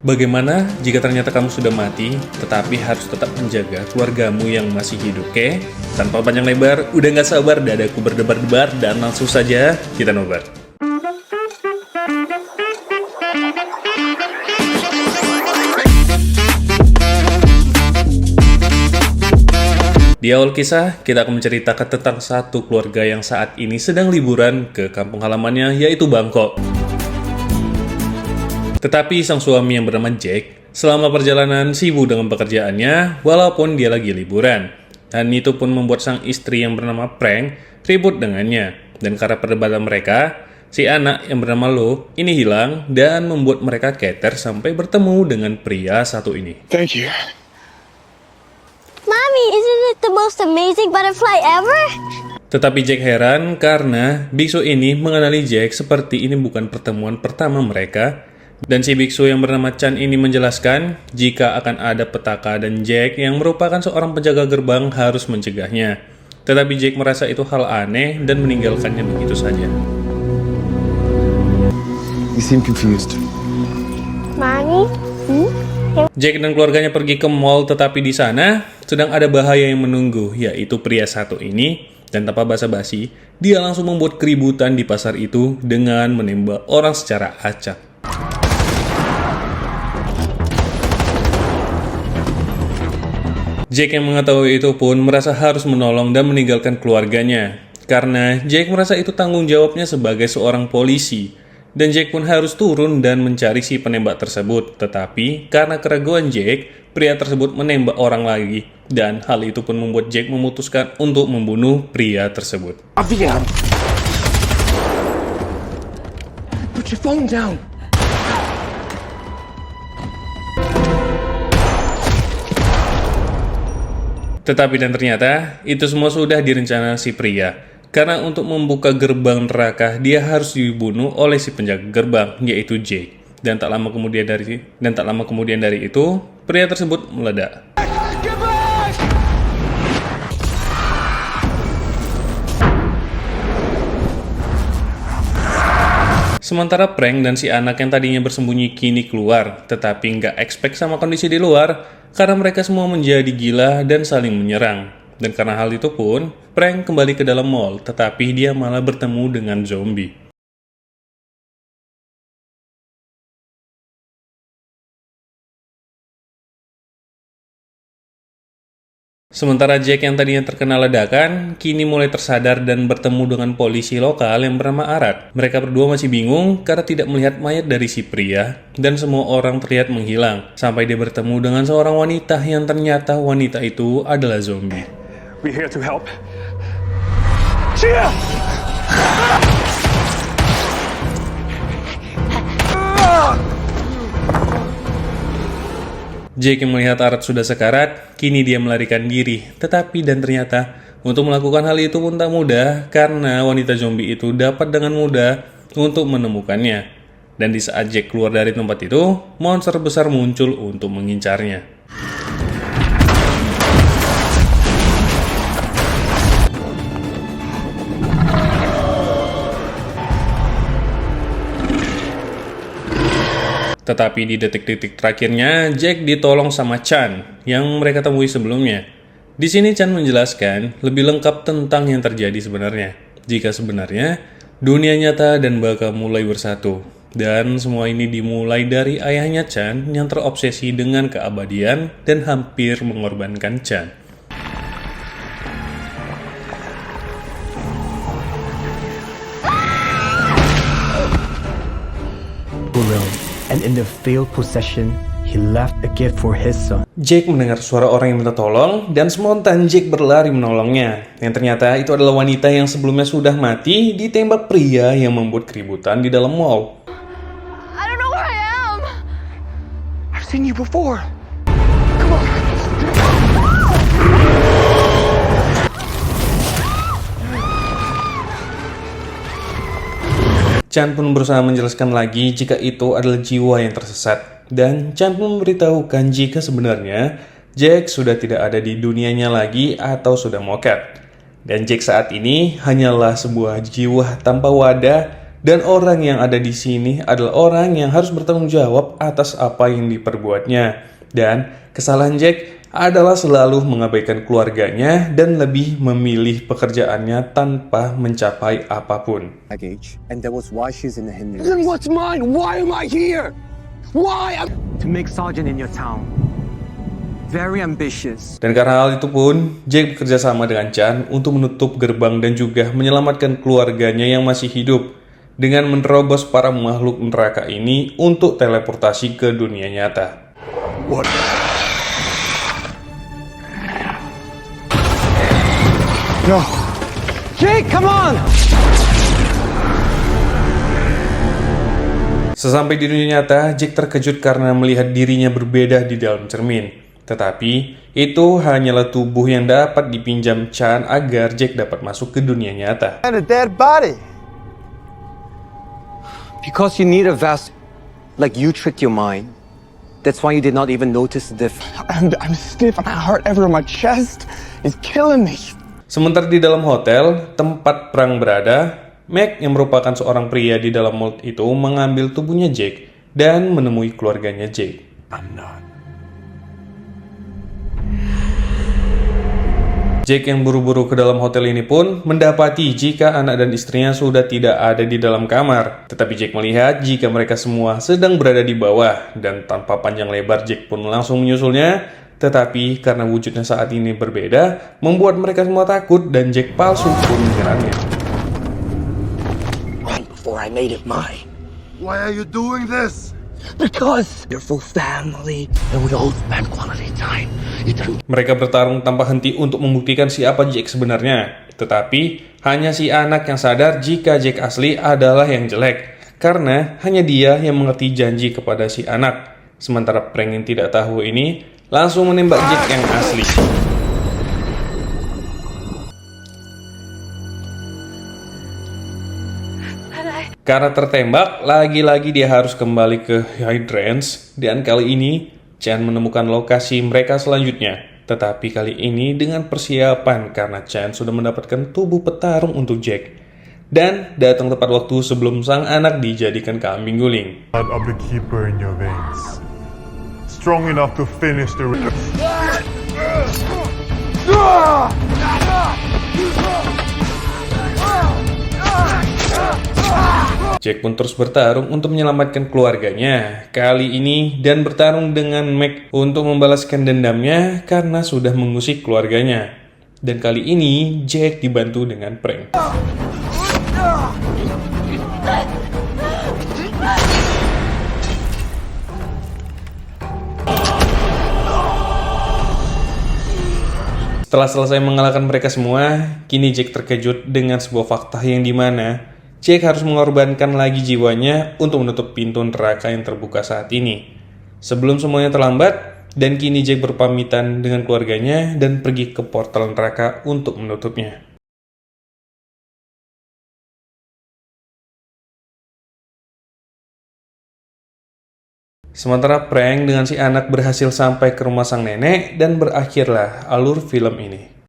Bagaimana jika ternyata kamu sudah mati, tetapi harus tetap menjaga keluargamu yang masih hidup, oke? Tanpa panjang lebar, udah nggak sabar dadaku berdebar-debar, dan langsung saja kita nobar. Di awal kisah, kita akan menceritakan tentang satu keluarga yang saat ini sedang liburan ke kampung halamannya, yaitu Bangkok. Tetapi sang suami yang bernama Jack, selama perjalanan sibuk dengan pekerjaannya, walaupun dia lagi liburan. Dan itu pun membuat sang istri yang bernama Frank ribut dengannya. Dan karena perdebatan mereka, si anak yang bernama Lo ini hilang dan membuat mereka keter sampai bertemu dengan pria satu ini. Thank you. Mommy, isn't it the most amazing butterfly ever? Tetapi Jack heran karena biksu ini mengenali Jack seperti ini bukan pertemuan pertama mereka. Dan si biksu yang bernama Chan ini menjelaskan jika akan ada petaka dan Jack yang merupakan seorang penjaga gerbang harus mencegahnya. Tetapi Jack merasa itu hal aneh dan meninggalkannya begitu saja. You seem confused. Mommy? Jack dan keluarganya pergi ke mall, tetapi di sana sedang ada bahaya yang menunggu, yaitu pria satu ini. Dan tanpa basa-basi, dia langsung membuat keributan di pasar itu dengan menembak orang secara acak. Jack yang mengetahui itu pun merasa harus menolong dan meninggalkan keluarganya. Karena Jack merasa itu tanggung jawabnya sebagai seorang polisi. Dan Jack pun harus turun dan mencari si penembak tersebut. Tetapi karena keraguan Jack, pria tersebut menembak orang lagi. Dan hal itu pun membuat Jack memutuskan untuk membunuh pria tersebut. Avian! Put your phone down! Tetapi dan ternyata, itu semua sudah direncanakan si pria. Karena untuk membuka gerbang neraka, dia harus dibunuh oleh si penjaga gerbang, yaitu Jake. Dan tak lama kemudian dari itu, pria tersebut meledak. Sementara Frank dan si anak yang tadinya bersembunyi kini keluar, tetapi nggak expect sama kondisi di luar, karena mereka semua menjadi gila dan saling menyerang. Dan karena hal itu pun, Frank kembali ke dalam mall, tetapi dia malah bertemu dengan zombie. Sementara Jack yang tadinya terkena ledakan, kini mulai tersadar dan bertemu dengan polisi lokal yang bernama Arad. Mereka berdua masih bingung karena tidak melihat mayat dari si pria, dan semua orang terlihat menghilang. Sampai dia bertemu dengan seorang wanita yang ternyata wanita itu adalah zombie. We're here to help. Chia! Jake yang melihat Arad sudah sekarat, kini dia melarikan diri. Tetapi dan ternyata, untuk melakukan hal itu pun tak mudah, karena wanita zombie itu dapat dengan mudah untuk menemukannya. Dan di saat Jake keluar dari tempat itu, monster besar muncul untuk mengincarnya. Tetapi di detik-detik terakhirnya, Jack ditolong sama Chan yang mereka temui sebelumnya. Di sini Chan menjelaskan lebih lengkap tentang yang terjadi sebenarnya. Jika sebenarnya dunia nyata dan bakal mulai bersatu. Dan semua ini dimulai dari ayahnya Chan yang terobsesi dengan keabadian dan hampir mengorbankan Chan. And in the failed possession, he left a gift for his son. Jack mendengar suara orang yang minta tolong dan spontan Jack berlari menolongnya. Yang ternyata itu adalah wanita yang sebelumnya sudah mati ditembak pria yang membuat keributan di dalam mall. I don't know where I am. I've seen you before. Come on. Chan pun berusaha menjelaskan lagi jika itu adalah jiwa yang tersesat. Dan Chan pun memberitahukan jika sebenarnya Jack sudah tidak ada di dunianya lagi atau sudah mokat. Dan Jack saat ini hanyalah sebuah jiwa tanpa wadah Dan orang yang ada di sini adalah orang yang harus bertanggung jawab atas apa yang diperbuatnya. Dan kesalahan Jack adalah selalu mengabaikan keluarganya dan lebih memilih pekerjaannya tanpa mencapai apapun. Baggage, and that was why she's in the Hindu. Then what's mine? Why am I here? Why? To make sergeant in your town. Very ambitious. Dan karena hal itu pun, Jack bekerja sama dengan Chan untuk menutup gerbang dan juga menyelamatkan keluarganya yang masih hidup dengan menerobos para makhluk neraka ini untuk teleportasi ke dunia nyata. What? No. Jake, come on! Sesampai di dunia nyata, Jack terkejut karena melihat dirinya berbeda di dalam cermin. Tetapi, itu hanyalah tubuh yang dapat dipinjam Chan agar Jack dapat masuk ke dunia nyata. And a dead body. Because you need a vest, like you tricked your mind. That's why you did not even notice the difference. I'm stiff and I hurt everywhere. My chest is killing me. Sementara di dalam hotel, tempat perang berada, Mac yang merupakan seorang pria di dalam mall itu mengambil tubuhnya Jack dan menemui keluarganya Jack. I'm not. Jack yang buru-buru ke dalam hotel ini pun mendapati jika anak dan istrinya sudah tidak ada di dalam kamar. Tetapi Jack melihat jika mereka semua sedang berada di bawah dan tanpa panjang lebar Jack pun langsung menyusulnya. Tetapi karena wujudnya saat ini berbeda, membuat mereka semua takut dan Jack palsu pun menyerangnya. Before I made it mine. Why are you doing this? Because you're full family and we all spend quality time. Mereka bertarung tanpa henti untuk membuktikan siapa Jack sebenarnya. Tetapi hanya si anak yang sadar jika Jack asli adalah yang jelek. Karena hanya dia yang mengerti janji kepada si anak. Sementara Frank yang tidak tahu ini langsung menembak Jack yang asli. Karena tertembak, lagi-lagi dia harus kembali ke Hydrans. Dan kali ini, Chan menemukan lokasi mereka selanjutnya. Tetapi kali ini dengan persiapan karena Chan sudah mendapatkan tubuh petarung untuk Jack. Dan datang tepat waktu sebelum sang anak dijadikan kambing guling. Blood of the keeper in your veins. Strong enough to finish the Jack pun terus bertarung untuk menyelamatkan keluarganya kali ini dan bertarung dengan Mac untuk membalaskan dendamnya karena sudah mengusik keluarganya. Dan kali ini Jack dibantu dengan Frank. Setelah selesai mengalahkan mereka semua, kini Jack terkejut dengan sebuah fakta yang dimana Jack harus mengorbankan lagi jiwanya untuk menutup pintu neraka yang terbuka saat ini. Sebelum semuanya terlambat, dan kini Jack berpamitan dengan keluarganya dan pergi ke portal neraka untuk menutupnya. Sementara Frank dengan si anak berhasil sampai ke rumah sang nenek dan berakhirlah alur film ini.